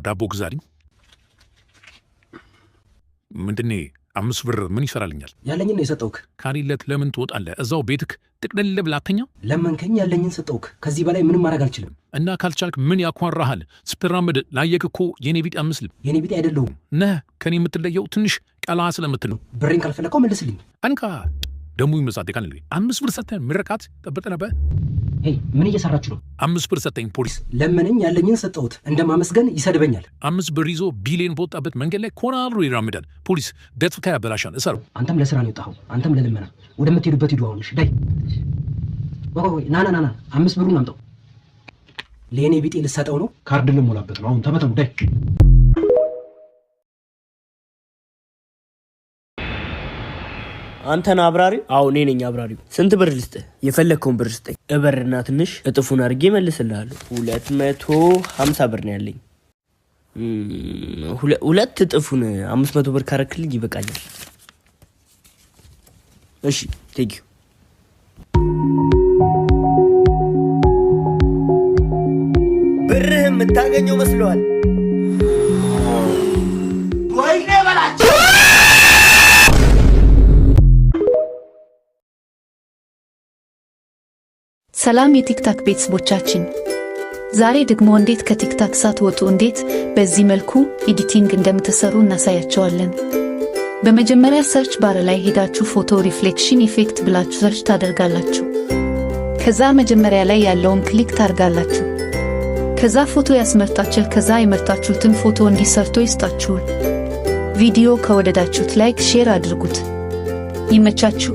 ዳቦ ግዛልኝ ምንድነው 5 ብር ምን ይሰራልኛል ያለኝን ነው የሰጠውክ ካሪለት ለምን ትወጣለህ እዛው ቤትክ ጥቅልል ብላተኛ ለምንከኝ ያለኝን ሰጠውክ ከዚህ በላይ ምንም ማድረግ አልችልም እና ካልቻልክ ምን ያኳራሃል ስትራመድ ላየክኮ የኔ ቢጤ አምስል የኔ ቢጤ አይደለም ነህ ከኔ የምትለየው ትንሽ ቀላ ስለምትል ብሬን ካልፈለከው መልስልኝ አንካ ደሙ ይመጻት ይካል 5 ብር ሰጠን ምረቃት ተበጠ ነበር ሄይ ምን እየሰራችሁ ነው 5 ብር ሰጠኝ ፖሊስ ለምንኝ ያለኝን ሰጠውት እንደማመስገን ይሰድበኛል 5 ብር ይዞ ቢሊየን ቦጣበት መንገድ ላይ ኮናሉ ይራመዳል ፖሊስ ደፍካ ያበላሻል እሰሩ አንተም ለስራ ነው የወጣኸው አንተም ለልመና ወደምትሄዱበት ሂዱ አሁንሽ ዳይ ወይ ና 5 ብሩን አምጣው ለኔ ቢጤ ልሰጠው ነው ካርድ ልሞላበት ነው አሁን ተመተው ዳይ አንተና አብራሪ አው እኔ ነኝ አብራሪው ስንት ብር ልስጥ የፈለከውን ብር ስጠኝ እበርና ትንሽ እጥፉን አድርጌ መልስልሃለሁ 250 ብር ነው ያለኝ ሁለት እጥፉን 500 ብር ካረክልኝ ይበቃኛል እሺ ቴንክ ዩ ብርህም የምታገኘው መስሏል ወይኔ በላቸው ሰላም የቲክታክ ቤተሰቦቻችን ዛሬ ደግሞ እንዴት ከቲክታክ ሳትወጡ እንዴት በዚህ መልኩ ኤዲቲንግ እንደምትሰሩ እናሳያችኋለን በመጀመሪያ ሰርች ባር ላይ ሄዳችሁ ፎቶ ሪፍሌክሽን ኢፌክት ብላችሁ ሰርች ታደርጋላችሁ ከዛ መጀመሪያ ላይ ያለውን ክሊክ ታርጋላችሁ ከዛ ፎቶ ያስመርጣችኋል ከዛ የመርጣችሁትን ፎቶ እንዲሰርቶ ይስጣችኋል ቪዲዮ ከወደዳችሁት ላይክ ሼር አድርጉት ይመቻችሁ